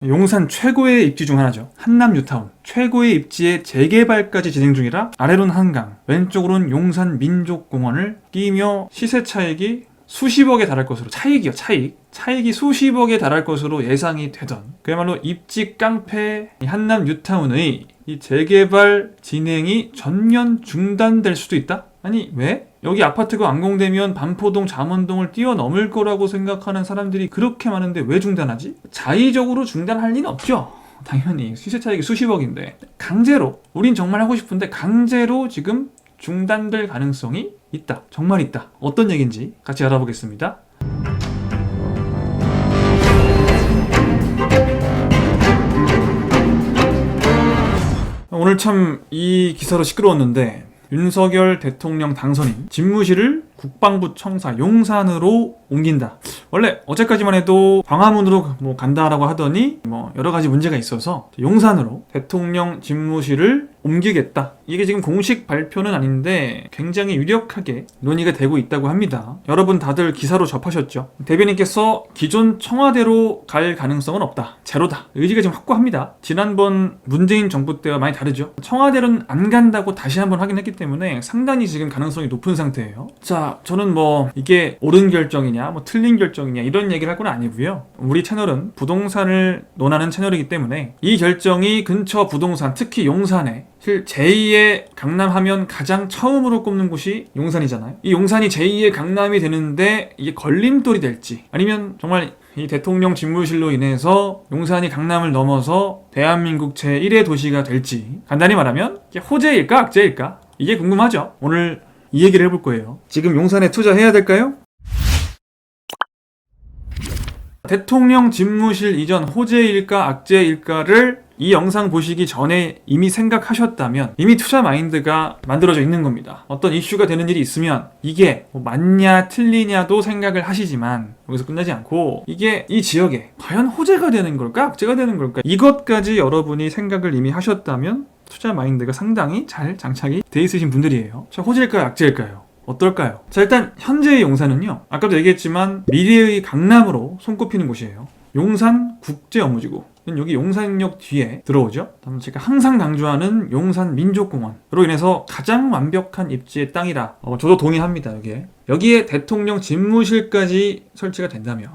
용산 최고의 입지 중 하나죠. 한남 뉴타운 최고의 입지의 재개발까지 진행 중이라 아래로는 한강, 왼쪽으로는 용산 민족공원을 끼며 시세 차익이 수십억에 달할 것으로, 차익이 수십억에 달할 것으로 예상이 되던, 그야말로 입지 깡패 한남 뉴타운의 이 재개발 진행이 전면 중단될 수도 있다? 아니 왜? 여기 아파트가 완공되면 반포동, 잠원동을 뛰어넘을 거라고 생각하는 사람들이 그렇게 많은데 왜 중단하지? 자의적으로 중단할 리는 없죠. 당연히 시세 차익이 수십억인데 강제로, 우린 정말 하고 싶은데 강제로 지금 중단될 가능성이 있다. 정말 있다. 어떤 얘기인지 같이 알아보겠습니다. 오늘 참 이 기사로 시끄러웠는데, 윤석열 대통령 당선인 집무실을 국방부 청사 용산으로 옮긴다. 원래 어제까지만 해도 광화문으로 간다라고 하더니 여러 가지 문제가 있어서 용산으로 대통령 집무실을 옮기겠다. 이게 지금 공식 발표는 아닌데 굉장히 유력하게 논의가 되고 있다고 합니다. 여러분 다들 기사로 접하셨죠? 대변인께서 기존 청와대로 갈 가능성은 없다. 제로다. 의지가 지금 확고합니다. 지난번 문재인 정부 때와 많이 다르죠? 청와대로는 안 간다고 다시 한번 확인했기 때문에 상당히 지금 가능성이 높은 상태예요. 자, 저는 이게 옳은 결정이냐 틀린 결정이냐 이런 얘기를 할 건 아니고요. 우리 채널은 부동산을 논하는 채널이기 때문에 이 결정이 근처 부동산, 특히 용산에 제2의 강남 하면 가장 처음으로 꼽는 곳이 용산이잖아요. 이 용산이 제2의 강남이 되는데 이게 걸림돌이 될지, 아니면 정말 이 대통령 집무실로 인해서 용산이 강남을 넘어서 대한민국 제1의 도시가 될지, 간단히 말하면 이게 호재일까 악재일까, 이게 궁금하죠. 오늘 이 얘기를 해볼 거예요. 지금 용산에 투자해야 될까요? 대통령 집무실 이전 호재일까 악재일까를 이 영상 보시기 전에 이미 생각하셨다면 이미 투자 마인드가 만들어져 있는 겁니다. 어떤 이슈가 되는 일이 있으면 이게 맞냐 틀리냐도 생각을 하시지만 여기서 끝나지 않고 이게 이 지역에 과연 호재가 되는 걸까 악재가 되는 걸까, 이것까지 여러분이 생각을 이미 하셨다면 투자 마인드가 상당히 잘 장착이 돼 있으신 분들이에요. 자, 호재일까요 악재일까요? 어떨까요? 자, 일단 현재의 용산은요, 아까도 얘기했지만 미래의 강남으로 손꼽히는 곳이에요. 용산 국제업무지구, 여기 용산역 뒤에 들어오죠. 다음 제가 항상 강조하는 용산 민족공원으로 인해서 가장 완벽한 입지의 땅이라 저도 동의합니다. 여기에 대통령 집무실까지 설치가 된다면,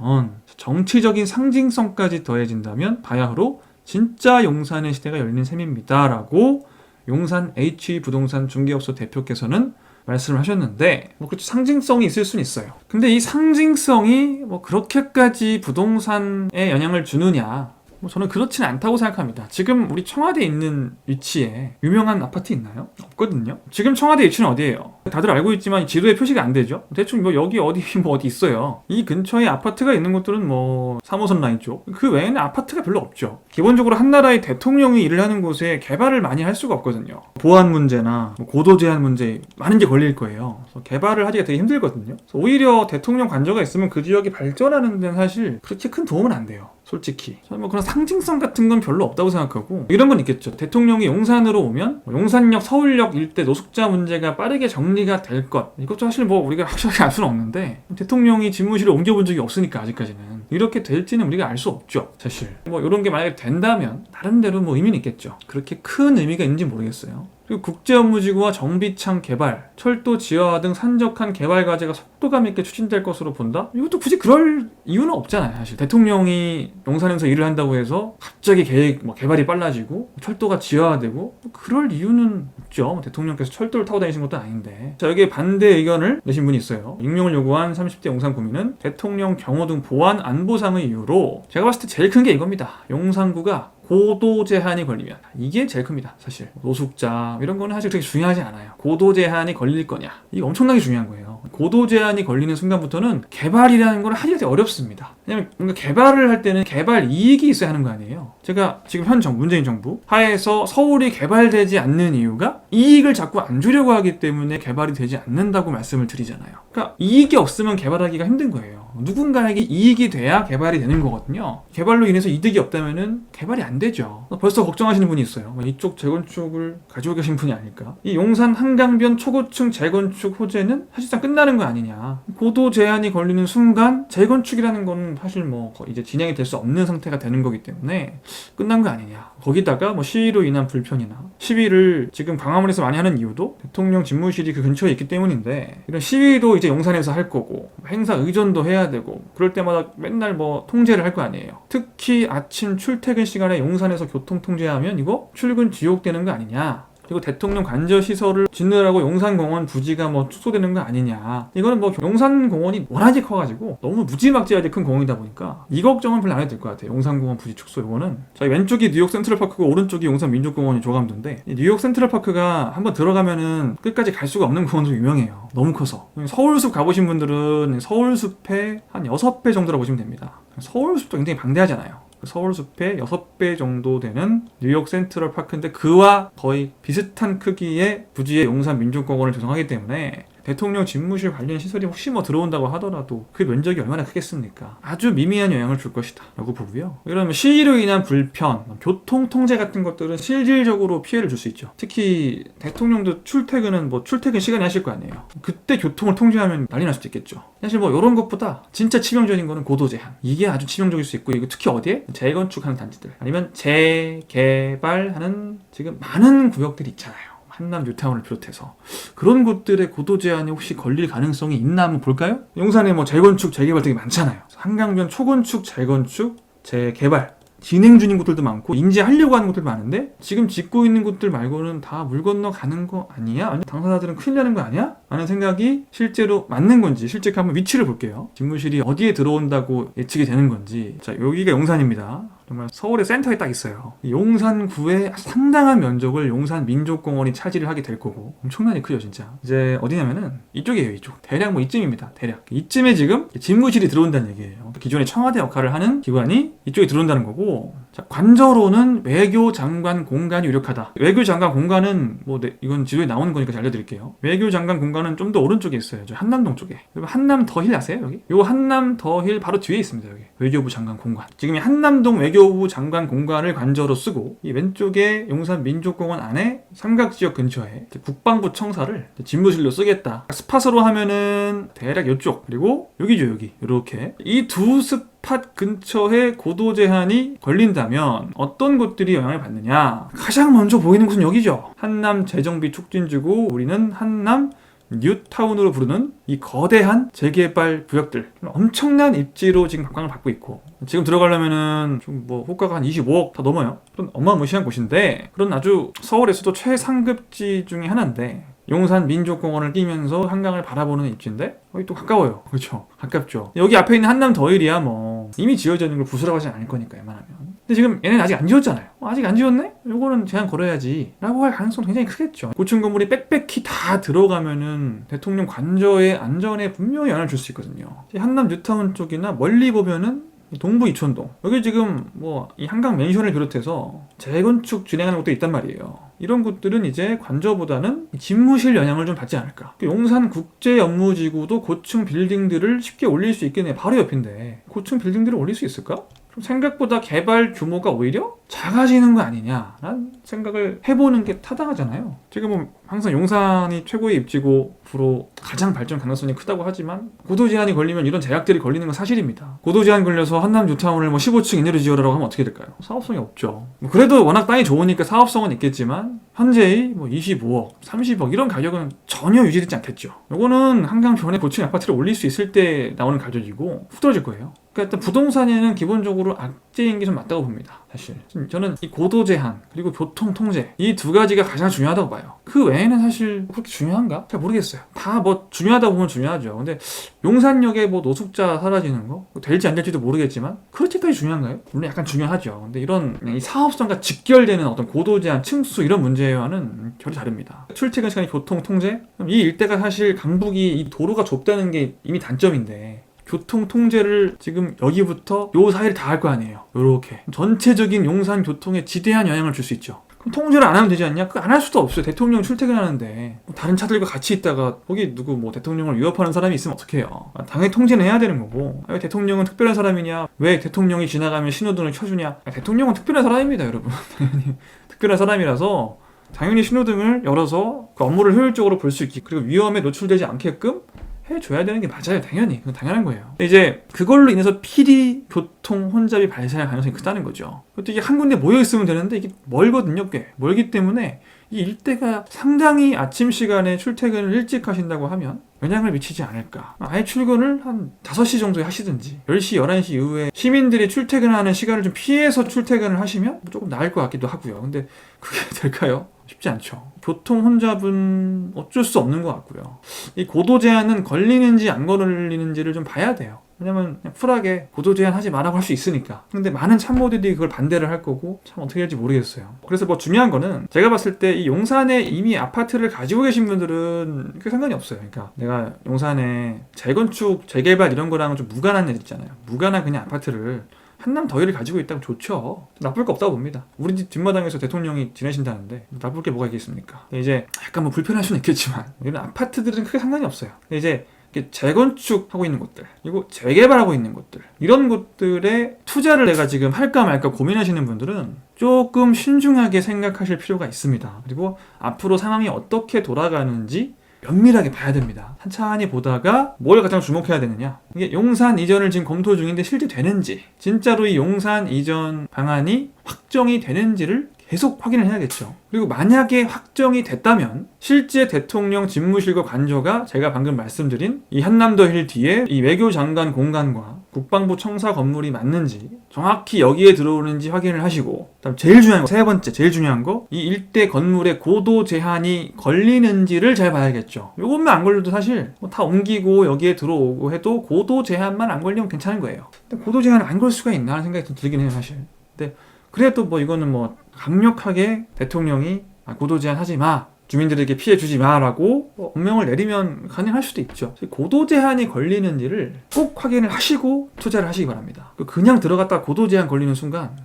정치적인 상징성까지 더해진다면 바야흐로 진짜 용산의 시대가 열리는 셈입니다 라고 용산 H부동산 중개업소 대표께서는 말씀을 하셨는데, 그렇죠, 상징성이 있을 수는 있어요. 근데 이 상징성이 그렇게까지 부동산에 영향을 주느냐, 저는 그렇진 않다고 생각합니다. 지금 우리 청와대에 있는 위치에 유명한 아파트 있나요? 없거든요. 지금 청와대 위치는 어디예요? 다들 알고 있지만 지도에 표시가 안 되죠. 대충 여기 어디 있어요. 이 근처에 아파트가 있는 곳들은 3호선 라인 쪽, 그 외에는 아파트가 별로 없죠. 기본적으로 한 나라의 대통령이 일을 하는 곳에 개발을 많이 할 수가 없거든요. 보안 문제나 고도 제한 문제 많은 게 걸릴 거예요. 그래서 개발을 하기가 되게 힘들거든요. 그래서 오히려 대통령 관저가 있으면 그 지역이 발전하는 데는 사실 그렇게 큰 도움은 안 돼요. 솔직히 저는 그런 상징성 같은 건 별로 없다고 생각하고, 이런 건 있겠죠. 대통령이 용산으로 오면 용산역, 서울역 일대 노숙자 문제가 빠르게 정리가 될 것, 이것도 사실 우리가 확실하게 알 수는 없는데, 대통령이 집무실을 옮겨본 적이 없으니까 아직까지는 이렇게 될지는 우리가 알 수 없죠. 사실 이런 게 만약에 된다면 나름대로 의미는 있겠죠. 그렇게 큰 의미가 있는지 모르겠어요. 그리고 국제업무지구와 정비창 개발, 철도 지하화 등 산적한 개발 과제가 속도감 있게 추진될 것으로 본다? 이것도 굳이 그럴 이유는 없잖아요. 사실 대통령이 용산에서 일을 한다고 해서 갑자기 개발이 빨라지고 철도가 지하화되고 그럴 이유는 없죠. 대통령께서 철도를 타고 다니신 것도 아닌데. 자, 여기에 반대 의견을 내신 분이 있어요. 익명을 요구한 30대 용산구민은 대통령 경호 등 보안 안보상의 이유로, 제가 봤을 때 제일 큰 게 이겁니다. 용산구가 고도 제한이 걸리면, 이게 제일 큽니다. 사실 노숙자 이런 거는 사실 그렇게 중요하지 않아요. 고도 제한이 걸릴 거냐, 이게 엄청나게 중요한 거예요. 고도 제한이 걸리는 순간부터는 개발이라는 걸 하기가 되게 어렵습니다. 왜냐면 뭔가 개발을 할 때는 개발 이익이 있어야 하는 거 아니에요. 제가 지금 문재인 정부 하에서 서울이 개발되지 않는 이유가 이익을 자꾸 안 주려고 하기 때문에 개발이 되지 않는다고 말씀을 드리잖아요. 그러니까 이익이 없으면 개발하기가 힘든 거예요. 누군가에게 이익이 돼야 개발이 되는 거거든요. 개발로 인해서 이득이 없다면은 개발이 안 안 되죠. 벌써 걱정하시는 분이 있어요. 이쪽 재건축을 가지고 계신 분이 아닐까. 이 용산 한강변 초고층 재건축 호재는 사실상 끝나는 거 아니냐. 고도 제한이 걸리는 순간 재건축이라는 건 사실 뭐 이제 진행이 될 수 없는 상태가 되는 거기 때문에 끝난 거 아니냐. 거기다가 뭐 시위로 인한 불편이나 시위를 지금 광화문에서 많이 하는 이유도 대통령 집무실이 그 근처에 있기 때문인데, 이런 시위도 이제 용산에서 할 거고 행사 의전도 해야 되고 그럴 때마다 맨날 뭐 통제를 할 거 아니에요. 특히 아침 출퇴근 시간에 용산에서 교통 통제하면 이거 출근 지옥되는 거 아니냐. 그리고 대통령 관저시설을 짓느라고 용산공원 부지가 뭐 축소되는 거 아니냐. 이거는 뭐 용산공원이 워낙에 커가지고 너무 무지막지하게 큰 공원이다 보니까 이 걱정은 별로 안 해도 될 것 같아요. 용산공원 부지 축소 이거는. 저희 왼쪽이 뉴욕 센트럴파크고 오른쪽이 용산민족공원이 조감도인데, 뉴욕 센트럴파크가 한번 들어가면은 끝까지 갈 수가 없는 공원으로 유명해요. 너무 커서. 서울숲 가보신 분들은 서울숲의 한 6배 정도라고 보시면 됩니다. 서울숲도 굉장히 방대하잖아요. 서울숲의 6배 정도 되는 뉴욕 센트럴파크인데 그와 거의 비슷한 크기의 부지의 용산민족공원을 조성하기 때문에 대통령 집무실 관련 시설이 혹시 뭐 들어온다고 하더라도 그 면적이 얼마나 크겠습니까? 아주 미미한 영향을 줄 것이다 라고 보고요. 이러면 시위로 인한 불편, 교통 통제 같은 것들은 실질적으로 피해를 줄 수 있죠. 특히 대통령도 출퇴근은 뭐 출퇴근 시간에 하실 거 아니에요. 그때 교통을 통제하면 난리 날 수도 있겠죠. 사실 뭐 이런 것보다 진짜 치명적인 거는 고도 제한. 이게 아주 치명적일 수 있고, 이거 특히 어디에? 재건축하는 단지들 아니면 재개발하는 지금 많은 구역들이 있잖아요. 한남 뉴타운을 비롯해서 그런 곳들의 고도 제한이 혹시 걸릴 가능성이 있나 한번 볼까요? 용산에 뭐 재건축, 재개발 되게 많잖아요. 한강변 초건축, 재건축, 재개발 진행 중인 곳들도 많고 인재하려고 하는 곳들도 많은데 지금 짓고 있는 곳들 말고는 다 물 건너 가는 거 아니야? 아니 당사자들은 큰일 나는 거 아니야? 라는 생각이 실제로 맞는 건지 실제 한번 위치를 볼게요. 집무실이 어디에 들어온다고 예측이 되는 건지. 자, 여기가 용산입니다. 정말 서울의 센터에 딱 있어요. 용산구의 상당한 면적을 용산민족공원이 차지를 하게 될 거고 엄청나게 크죠 진짜. 이제 어디냐면은 이쪽이에요. 이쪽 대략 뭐 이쯤입니다. 대략 이쯤에 지금 집무실이 들어온다는 얘기예요. 기존의 청와대 역할을 하는 기관이 이쪽에 들어온다는 거고, 자, 관저로는 외교장관 공간이 유력하다. 외교장관 공간은 뭐 이건 지도에 나오는 거니까 잘 알려드릴게요. 외교장관 공간은 좀 더 오른쪽에 있어요. 저 한남동 쪽에. 한남 더힐 아세요? 여기? 요 한남 더힐 바로 뒤에 있습니다. 여기 외교부 장관 공간. 지금 이 한남동 외교부 장관 공간을 관저로 쓰고 이 왼쪽에 용산민족공원 안에 삼각지역 근처에 국방부 청사를 집무실로 쓰겠다. 스팟으로 하면은 대략 이쪽, 그리고 여기죠. 여기 이렇게 이 두 스팟 근처에 고도 제한이 걸린다면 어떤 곳들이 영향을 받느냐. 가장 먼저 보이는 곳은 여기죠. 한남 재정비 촉진지구, 우리는 한남 뉴타운으로 부르는 이 거대한 재개발 구역들, 엄청난 입지로 지금 각광을 받고 있고, 지금 들어가려면은 좀 뭐 호가가 한 25억 다 넘어요. 그런 어마무시한 곳인데, 그런 아주 서울에서도 최상급지 중에 하나인데 용산 민족공원을 끼면서 한강을 바라보는 입지인데 여기 또 가까워요. 그렇죠? 가깝죠. 여기 앞에 있는 한남 더힐이야 뭐 이미 지어져 있는 걸 부수라고 하진 않을 거니까 웬만하면. 근데 지금 얘네는 아직 안 지었잖아요. 아직 안 지었네? 요거는 제한 걸어야지 라고 할 가능성이 굉장히 크겠죠. 고층 건물이 빽빽히 다 들어가면은 대통령 관저의 안전에 분명히 영향을 줄 수 있거든요. 한남 뉴타운 쪽이나 멀리 보면은 동부 이촌동, 여기 지금 뭐 이 한강 맨션을 비롯해서 재건축 진행하는 곳도 있단 말이에요. 이런 곳들은 이제 관저보다는 집무실 영향을 좀 받지 않을까. 용산 국제업무지구도 고층 빌딩들을 쉽게 올릴 수 있겠네. 바로 옆인데 고층 빌딩들을 올릴 수 있을까? 생각보다 개발 규모가 오히려 작아지는 거 아니냐라는 생각을 해보는 게 타당하잖아요. 지금 뭐 항상 용산이 최고의 입지고 앞으로 가장 발전 가능성이 크다고 하지만 고도 제한이 걸리면 이런 제약들이 걸리는 건 사실입니다. 고도 제한 걸려서 한남 뉴타운을 뭐 15층 이내로 지어라고 하면 어떻게 될까요? 사업성이 없죠. 그래도 워낙 땅이 좋으니까 사업성은 있겠지만 현재의 뭐 25억, 30억 이런 가격은 전혀 유지되지 않겠죠. 요거는 한강변에 고층 아파트를 올릴 수 있을 때 나오는 가격이고 훅 떨어질 거예요. 그러니까 일단 부동산에는 기본적으로 악재인 게 좀 맞다고 봅니다. 사실 저는 이 고도 제한 그리고 교통 통제 이 두 가지가 가장 중요하다고 봐요. 그 외에는 사실 그렇게 중요한가? 잘 모르겠어요. 다 뭐 중요하다고 보면 중요하죠. 근데 용산역에 뭐 노숙자 사라지는 거 될지 안 될지도 모르겠지만 그렇게까지 중요한가요? 물론 약간 중요하죠. 근데 이런 이 사업성과 직결되는 어떤 고도 제한, 층수 이런 문제와는 결이 다릅니다. 출퇴근 시간의 교통 통제? 이 일대가 사실 강북이 이 도로가 좁다는 게 이미 단점인데 교통 통제를 지금 여기부터 요 사이를 다 할 거 아니에요. 요렇게 전체적인 용산 교통에 지대한 영향을 줄 수 있죠. 통제를 안 하면 되지 않냐? 그 안 할 수도 없어요. 대통령 출퇴근하는데 뭐 다른 차들과 같이 있다가 거기 누구 뭐 대통령을 위협하는 사람이 있으면 어떡해요? 당연히 통제는 해야 되는 거고. 왜 대통령은 특별한 사람이냐? 왜 대통령이 지나가면 신호등을 켜주냐? 대통령은 특별한 사람입니다, 여러분. 당연히 특별한 사람이라서 당연히 신호등을 열어서 그 업무를 효율적으로 볼 수 있게, 그리고 위험에 노출되지 않게끔 해줘야 되는 게 맞아요. 당연히. 그건 당연한 거예요. 이제 그걸로 인해서 필히 교통 혼잡이 발생할 가능성이 크다는 거죠. 그것도 이게 한 군데 모여 있으면 되는데 이게 멀거든요. 꽤 멀기 때문에 이 일대가 상당히 아침 시간에 출퇴근을 일찍 하신다고 하면 영향을 미치지 않을까. 아예 출근을 한 5시 정도에 하시든지 10시, 11시 이후에 시민들이 출퇴근하는 시간을 좀 피해서 출퇴근을 하시면 조금 나을 것 같기도 하고요. 근데 그게 될까요? 쉽지 않죠. 교통 혼잡은 어쩔 수 없는 것 같고요. 이 고도 제한은 걸리는지 안 걸리는지를 좀 봐야 돼요. 왜냐면 그냥 쿨하게 고도 제한하지 말라고 할 수 있으니까. 근데 많은 참모들이 그걸 반대를 할 거고 참 어떻게 될지 모르겠어요. 그래서 뭐 중요한 거는 제가 봤을 때 이 용산에 이미 아파트를 가지고 계신 분들은 크게 상관이 없어요. 그러니까 내가 용산에 재건축, 재개발 이런 거랑은 좀 무관한 일 있잖아요. 무관한 그냥 아파트를 한남 더위를 가지고 있다면 좋죠. 나쁠 거 없다고 봅니다. 우리 집 뒷마당에서 대통령이 지내신다는데 나쁠 게 뭐가 있겠습니까? 이제 약간 뭐 불편할 수는 있겠지만 이런 아파트들은 크게 상관이 없어요. 이제 재건축하고 있는 곳들, 그리고 재개발하고 있는 곳들, 이런 곳들에 투자를 내가 지금 할까 말까 고민하시는 분들은 조금 신중하게 생각하실 필요가 있습니다. 그리고 앞으로 상황이 어떻게 돌아가는지 면밀하게 봐야 됩니다. 천천히 보다가 뭘 가장 주목해야 되느냐, 이게 용산 이전을 지금 검토 중인데 실제 되는지, 진짜로 이 용산 이전 방안이 확정이 되는지를 계속 확인을 해야겠죠. 그리고 만약에 확정이 됐다면 실제 대통령 집무실과 관저가 제가 방금 말씀드린 이 한남더 힐 뒤에 이 외교장관 공간과 국방부 청사 건물이 맞는지 정확히 여기에 들어오는지 확인을 하시고, 그다음 제일 중요한 거, 세 번째 제일 중요한 거, 이 일대 건물에 고도 제한이 걸리는지를 잘 봐야겠죠. 요것만 안 걸려도 사실 뭐 다 옮기고 여기에 들어오고 해도 고도 제한만 안 걸리면 괜찮은 거예요. 근데 고도 제한을 안 걸 수가 있나 하는 생각이 좀 들긴 해요, 사실. 근데 그래도 뭐 이거는 뭐 강력하게 대통령이 고도 제한하지 마, 주민들에게 피해 주지 마라고 엄명을 내리면 가능할 수도 있죠. 고도 제한이 걸리는지를 꼭 확인을 하시고 투자를 하시기 바랍니다. 그냥 들어갔다 고도 제한 걸리는 순간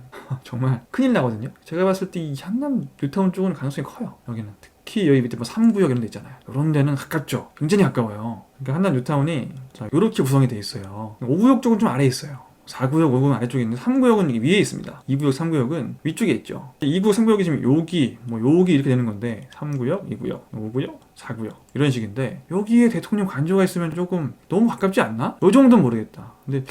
정말 큰일 나거든요. 제가 봤을 때 이 한남 뉴타운 쪽은 가능성이 커요. 여기는 특히 여기 밑에 뭐 3구역 이런 데 있잖아요. 이런 데는 가깝죠. 굉장히 가까워요. 그러니까 한남 뉴타운이 이렇게 구성이 돼 있어요. 5구역 쪽은 좀 아래에 있어요. 4구역, 5구역 아래쪽에 있는데 3구역은 위에 있습니다. 2구역, 3구역은 위쪽에 있죠. 2구역, 3구역이 지금 여기, 여기 이렇게 되는 건데 3구역, 2구역, 5구역, 4구역 이런 식인데 여기에 대통령 관저가 있으면 조금 너무 가깝지 않나? 요 정도는 모르겠다. 근데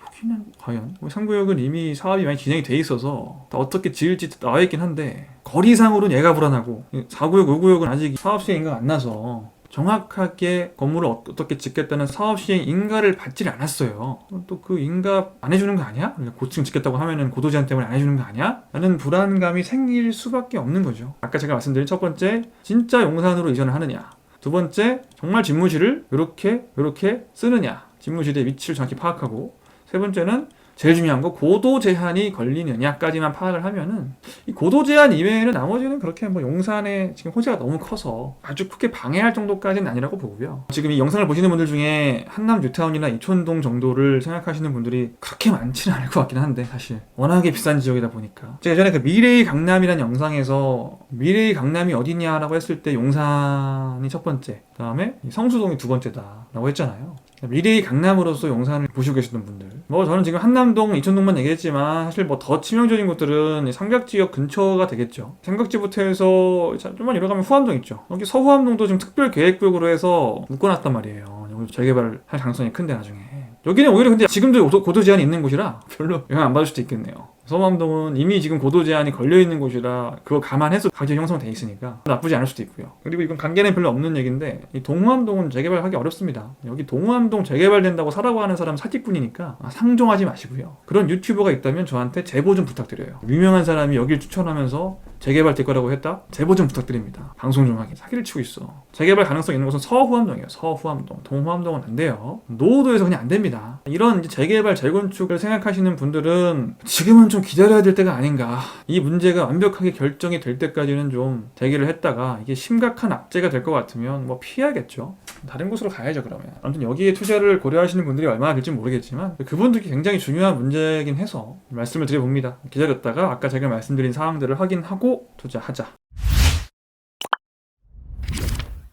여기는 과연 3구역은 이미 사업이 많이 진행이 돼 있어서 어떻게 지을지 나와 있긴 한데 거리상으로는 얘가 불안하고 4구역, 5구역은 아직 사업 시행 인가가 안 나서 정확하게 건물을 어떻게 짓겠다는 사업 시행 인가를 받질 않았어요. 또 그 인가 안 해주는 거 아니야? 고층 짓겠다고 하면은 고도 제한 때문에 안 해주는 거 아니야? 라는 불안감이 생길 수밖에 없는 거죠. 아까 제가 말씀드린 첫 번째, 진짜 용산으로 이전을 하느냐. 두 번째, 정말 집무실을 이렇게 쓰느냐. 집무실의 위치를 정확히 파악하고. 세 번째는 제일 중요한 거, 고도 제한이 걸리느냐까지만 파악을 하면은 이 고도 제한 이외에는 나머지는 그렇게 뭐 용산에 지금 호재가 너무 커서 아주 크게 방해할 정도까지는 아니라고 보고요. 지금 이 영상을 보시는 분들 중에 한남 뉴타운이나 이촌동 정도를 생각하시는 분들이 그렇게 많지는 않을 것 같긴 한데, 사실 워낙에 비싼 지역이다 보니까. 제가 예전에 그 미래의 강남이라는 영상에서 미래의 강남이 어디냐라고 했을 때 용산이 첫 번째, 그 다음에 성수동이 두 번째다 라고 했잖아요. 미래의 강남으로서 용산을 보시고 계시던 분들, 뭐 저는 지금 한남동, 이촌동만 얘기했지만 사실 뭐 더 치명적인 곳들은 삼각지역 근처가 되겠죠. 삼각지부터 해서 좀만 이러가면 후암동 있죠. 여기 서후암동도 지금 특별계획구역으로 해서 묶어놨단 말이에요. 여기 재개발할 가능성이 큰데 나중에. 여기는 오히려 근데 지금도 고도 제한이 있는 곳이라 별로 영향 안 받을 수도 있겠네요. 서남동은 이미 지금 고도 제한이 걸려있는 곳이라 그거 감안해서 가격 형성돼 있으니까 나쁘지 않을 수도 있고요. 그리고 이건 관계는 별로 없는 얘기인데 이 동호암동은 재개발하기 어렵습니다. 여기 동호암동 재개발된다고 사라고 하는 사람은 사기꾼이니까 상종하지 마시고요. 그런 유튜버가 있다면 저한테 제보 좀 부탁드려요. 유명한 사람이 여길 추천하면서 재개발 될 거라고 했다? 제보 좀 부탁드립니다. 방송 좀 하게. 사기를 치고 있어. 재개발 가능성 있는 곳은 서후암동이에요. 서후암동. 동호암동은 안 돼요. 노후도에서 그냥 안 됩니다. 이런 이제 재개발, 재건축을 생각하시는 분들은 지금은 좀 기다려야 될 때가 아닌가. 이 문제가 완벽하게 결정이 될 때까지는 좀 대기를 했다가 이게 심각한 악재가 될 것 같으면 뭐 피해야겠죠. 다른 곳으로 가야죠, 그러면. 아무튼 여기에 투자를 고려하시는 분들이 얼마나 될지 모르겠지만 그분들께 굉장히 중요한 문제이긴 해서 말씀을 드려봅니다. 기다렸다가 아까 제가 말씀드린 사항들을 확인하고 하고 투자하자.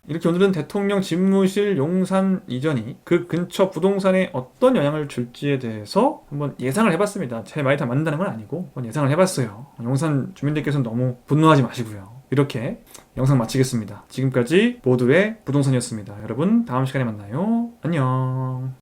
이렇게 오늘은 대통령 집무실 용산 이전이 그 근처 부동산에 어떤 영향을 줄지에 대해서 한번 예상을 해봤습니다. 제 말이 다 맞는다는 건 아니고 한번 예상을 해봤어요. 용산 주민들께서는 너무 분노하지 마시고요. 이렇게 영상 마치겠습니다. 지금까지 모두의 부동산이었습니다. 여러분 다음 시간에 만나요. 안녕.